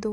2